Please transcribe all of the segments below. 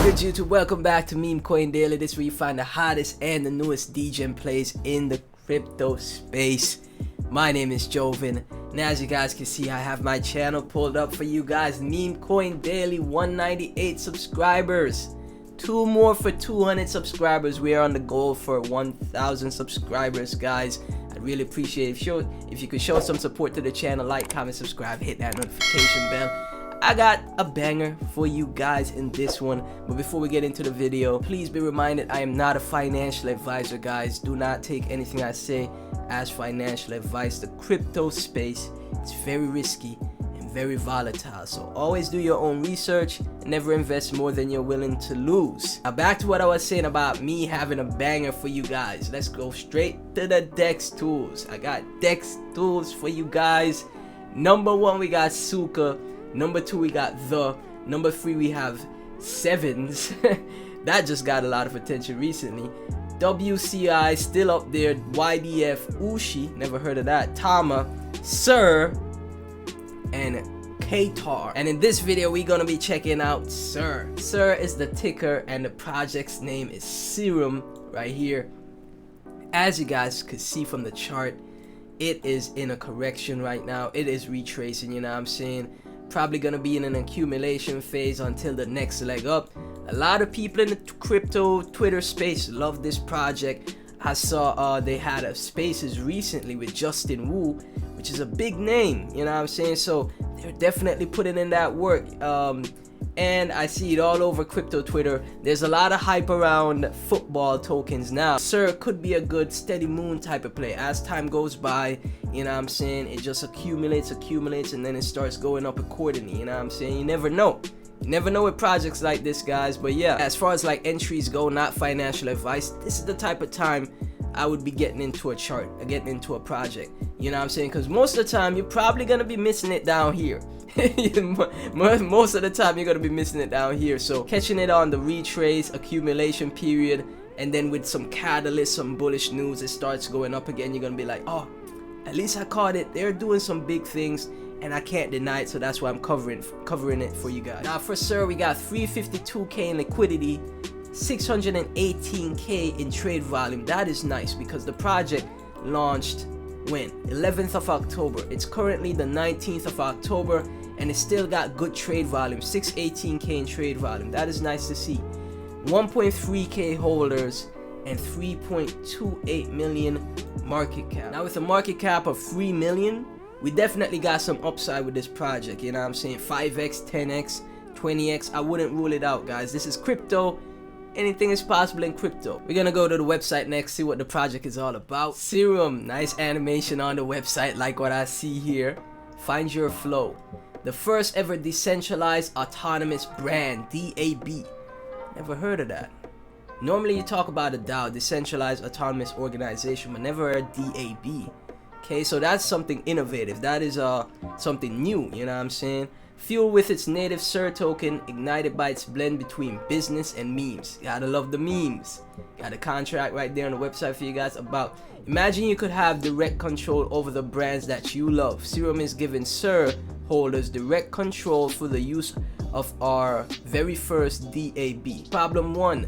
Good YouTube, welcome back to Meme Coin Daily. This is where you find the hottest and the newest degen plays in the crypto space. My name is Joven, and as you guys can see, I have my channel pulled up for you guys. Meme Coin Daily, 198 subscribers. 2 more for 200 subscribers. We are on the goal for 1,000 subscribers, guys. I'd really appreciate if you could show some support to the channel. Like, comment, subscribe, hit that notification bell. I got a banger for you guys in this one, but before we get into the video, please be reminded I am not a financial advisor, guys. Do not take anything I say as financial advice. The crypto space is very risky and very volatile, so always do your own research and never invest more than you're willing to lose. Now back to what I was saying about me having a banger for you guys. Let's go straight to the DEX tools. I got DEX tools for you guys. Number 1, we got Suka. Number 2, we got The. Number 3, we have Sevens. That just got a lot of attention recently. WCI still up there. YDF, Ushi, never heard of that. Tama, Sir, and Katar. And in this video, we're gonna be checking out Sir. Sir is the ticker, and the project's name is Serum right here. As you guys could see from the chart, it is in a correction right now. It is retracing, you know what I'm saying? Probably gonna be in an accumulation phase until the next leg up. A lot of people in the crypto Twitter space love this project. I saw they had a spaces recently with Justin Wu, which is a big name, you know what I'm saying? So they're definitely putting in that work. And I see it all over crypto Twitter. There's a lot of hype around football tokens now. Sir could be a good steady moon type of play. As time goes by, you know what I'm saying, it just accumulates, and then it starts going up accordingly, you know what I'm saying? You never know. You never know with projects like this, guys. But yeah, as far as like entries go, not financial advice, this is the type of time I would be getting into a chart, getting into a project, you know what I'm saying? Because most of the time, you're probably going to be missing it down here. Most of the time you're gonna be missing it down here, so catching it on the retrace accumulation period, and then with some catalyst, some bullish news, it starts going up again. You're gonna be like, oh, at least I caught it. They're doing some big things and I can't deny it, so that's why I'm covering it for you guys. Now for Sir, we got 352k in liquidity, 618k in trade volume. That is nice because the project launched when? 11th of October. It's currently the 19th of October, and it still got good trade volume, 618k in trade volume. That is nice to see. 1.3k holders and 3.28 million market cap. Now with a market cap of 3 million, we definitely got some upside with this project, you know what I'm saying? 5x, 10x, 20x, I wouldn't rule it out, guys. This is crypto. Anything is possible in crypto. We're gonna go to the website next, see what the project is all about. Serum, nice animation on the website, like what I see here. Find your flow. The first ever decentralized autonomous brand, D.A.B. Never heard of that. Normally you talk about a DAO, decentralized autonomous organization, but never a D.A.B. Okay, so that's something innovative. That is something new, you know what I'm saying? Fueled with its native Sir token, ignited by its blend between business and memes. Gotta love the memes. Got a contract right there on the website for you guys about. Imagine you could have direct control over the brands that you love. Serum is giving Sir holders direct control for the use of our very first D.A.B. Problem 1.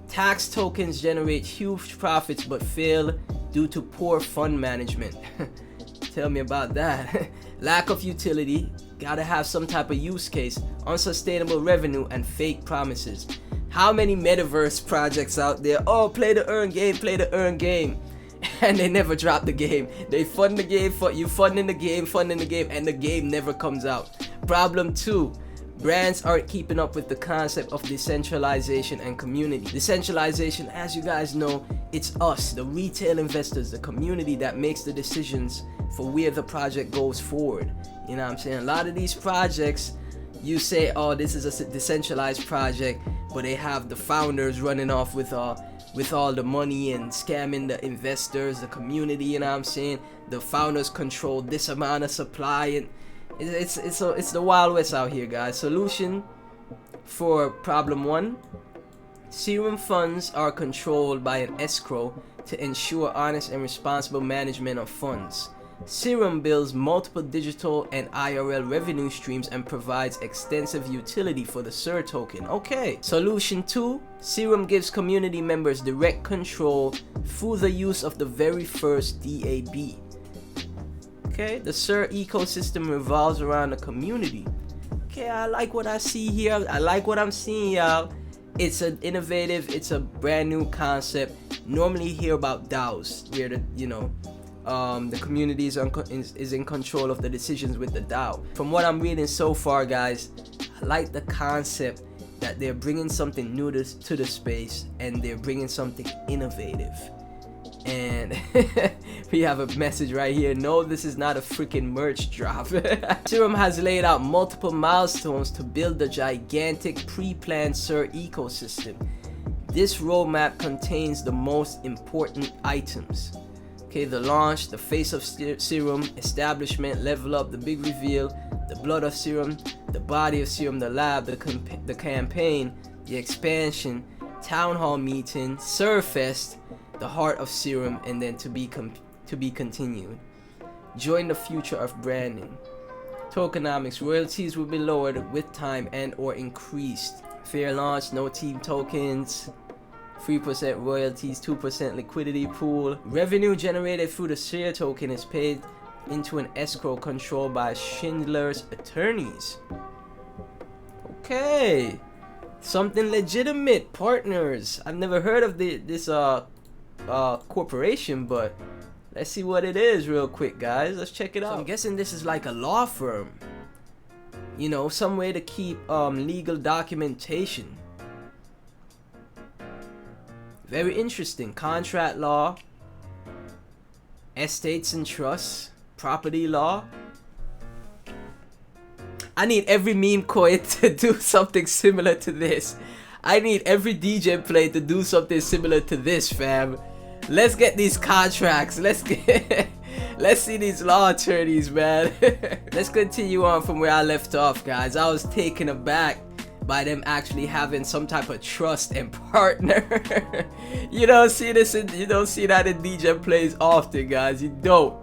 Tax tokens generate huge profits but fail due to poor fund management. Tell me about that. Lack of utility. Gotta have some type of use case, unsustainable revenue, and fake promises. How many metaverse projects out there? Oh, play the earn game, and they never drop the game. They fund the game, you funding the game, and the game never comes out. Problem 2. Brands aren't keeping up with the concept of decentralization and community. Decentralization, as you guys know, it's us, the retail investors, the community that makes the decisions for where the project goes forward. You know what I'm saying? A lot of these projects, you say, oh, this is a decentralized project, but they have the founders running off with all the money and scamming the investors, the community, you know what I'm saying? The founders control this amount of supply, and it's the Wild West out here, guys. Solution for problem 1. Serum funds are controlled by an escrow to ensure honest and responsible management of funds. Serum builds multiple digital and IRL revenue streams and provides extensive utility for the SIR token. Okay. Solution 2. Serum gives community members direct control through the use of the very first D.A.B. Okay. The SIR ecosystem revolves around the community. Okay, I like what I see here. I like what I'm seeing, y'all. It's an innovative, it's a brand new concept. Normally you hear about DAOs, where the community is in control of the decisions with the DAO. From what I'm reading so far, guys, I like the concept that they're bringing something new to the space, and they're bringing something innovative. And we have a message right here. No, this is not a freaking merch drop. Serum has laid out multiple milestones to build the gigantic pre-planned SIR ecosystem. This roadmap contains the most important items. Okay, the launch, the face of Serum, establishment, level up, the big reveal, the blood of Serum, the body of Serum, the lab, the campaign, the expansion, town hall meeting, SIR Fest, the heart of Serum, and then to be continued. Join the future of branding. Tokenomics, royalties will be lowered with time and or increased. Fair launch, no team tokens, 3% royalties, 2% liquidity pool. Revenue generated through the SIR token is paid into an escrow controlled by Schindler's attorneys. Okay, something legitimate. Partners. I've never heard of this corporation, but let's see what it is real quick, guys. Let's check it out. So I'm guessing this is like a law firm, you know, some way to keep legal documentation. Very interesting. Contract law, estates and trusts, property law. I need every meme coin to do something similar to this. I need every DJ play to do something similar to this, fam. Let's get these contracts. Let's see these law attorneys, man. Let's continue on from where I left off, guys. I was taken aback by them actually having some type of trust and partner. You don't see this you don't see that in DJ plays often, guys. You don't.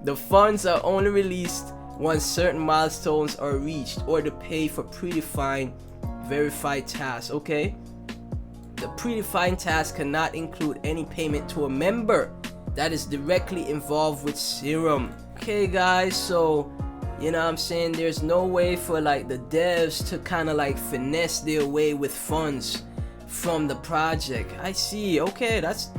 The funds are only released once certain milestones are reached or to pay for predefined verified tasks. Okay, the predefined task cannot include any payment to a member that is directly involved with Serum. Okay, guys, so you know what I'm saying, there's no way for like the devs to kind of like finesse their way with funds from the project. I see. Okay, that's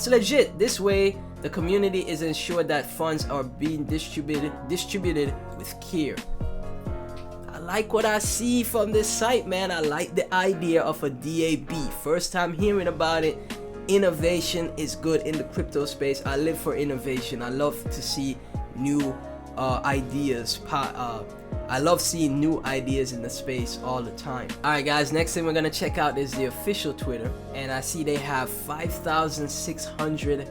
legit. This way the community is ensured that funds are being distributed with care. I like what I see from this site, man. I like the idea of a D.A.B. First time hearing about it. Innovation is good in the crypto space. I live for innovation. I love to see new ideas. I love seeing new ideas in the space all the time. Alright, guys, next thing we're gonna check out is the official Twitter, and I see they have 5,600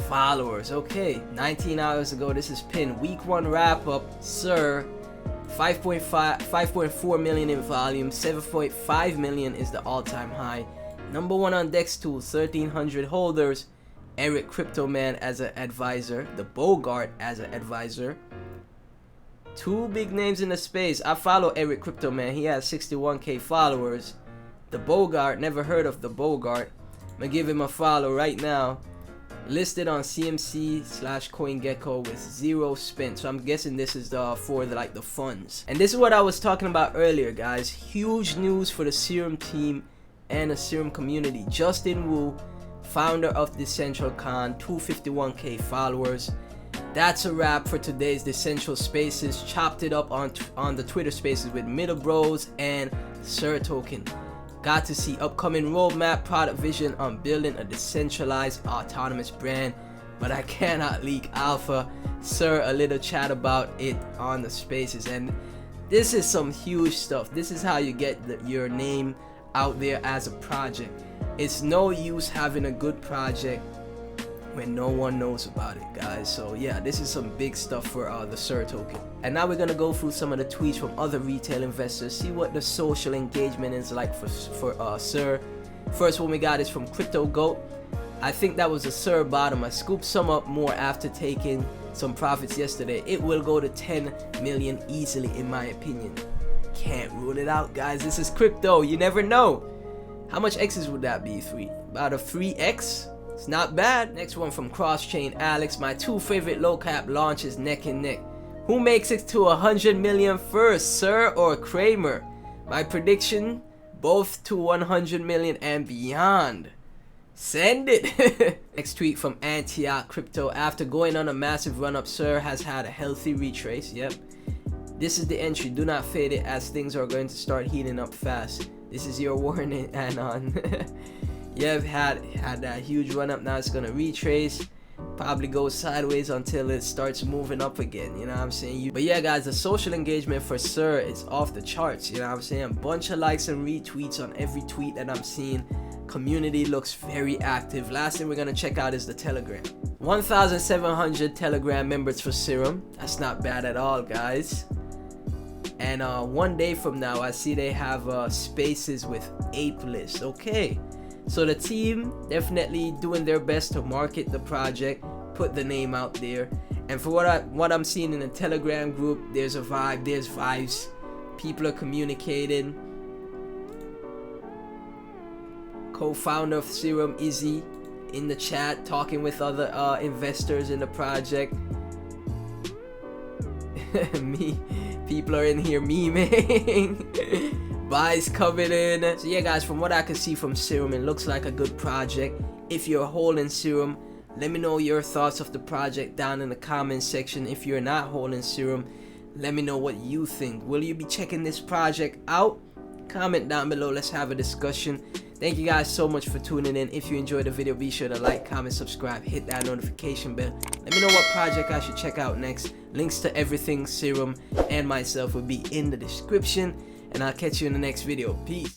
followers. Okay, 19 hours ago this is pinned. Week 1 wrap up. SIR 5.4 million in volume, 7.5 million is the all-time high. Number 1 on DexTool, 1,300 holders. Eric Cryptoman as an advisor, the Bogart as an advisor. Two big names in the space. I follow Eric Cryptoman. He has 61k followers. The Bogart, never heard of the Bogart. I'm gonna give him a follow right now. Listed on CMC/CoinGecko with 0 spent. So I'm guessing this is for the funds. And this is what I was talking about earlier, guys. Huge news for the Serum team and the Serum community. Justin Wu, founder of DecentralCon, 251k followers. That's a wrap for today's Decentral Spaces. Chopped it up on the Twitter Spaces with Middle Bros and SIR token. Got to see upcoming roadmap, product vision on building a decentralized autonomous brand, but I cannot leak alpha. SIR, a little chat about it on the Spaces, and this is some huge stuff. This is how you get your name out there as a project. It's no use having a good project when no one knows about it, guys. So yeah, this is some big stuff for the SIR token. And now we're gonna go through some of the tweets from other retail investors, see what the social engagement is like for SIR. First one we got is from Crypto Goat. I think that was a SIR bottom. I scooped some up more after taking some profits yesterday. It will go to 10 million easily, in my opinion. Can't rule it out, guys. This is crypto. You never know. How much X's would that be? About a 3x? It's not bad. Next one from Cross-Chain Alex. My two favorite low cap launches neck and neck. Who makes it to 100 million first, Sir or Kramer? My prediction, both to 100 million and beyond. Send it. Next tweet from Antioch Crypto. After going on a massive run up, Sir has had a healthy retrace. Yep. This is the entry. Do not fade it, as things are going to start heating up fast. This is your warning, Anon. Yeah, had that huge run up. Now it's gonna retrace, probably go sideways until it starts moving up again. You know what I'm saying? But yeah, guys, the social engagement for Sir is off the charts. You know what I'm saying? A bunch of likes and retweets on every tweet that I'm seeing. Community looks very active. Last thing we're gonna check out is the Telegram. 1,700 Telegram members for Serum. That's not bad at all, guys. And 1 day from now, I see they have spaces with ape list. Okay. So the team definitely doing their best to market the project, put the name out there. And for what I'm seeing in the Telegram group, there's a vibe, there's vibes. People are communicating. Co-founder of Serum, Izzy, in the chat talking with other investors in the project. People are in here memeing. Buys coming in. So yeah, guys, from what I can see from Serum, it looks like a good project. If you're holding Serum, let me know your thoughts of the project down in the comment section. If you're not holding Serum, let me know what you think. Will you be checking this project out? Comment down below. Let's have a discussion. Thank you guys so much for tuning in. If you enjoyed the video, be sure to like, comment, subscribe, hit that notification bell. Let me know what project I should check out next. Links to everything Serum and myself will be in the description. And I'll catch you in the next video. Peace.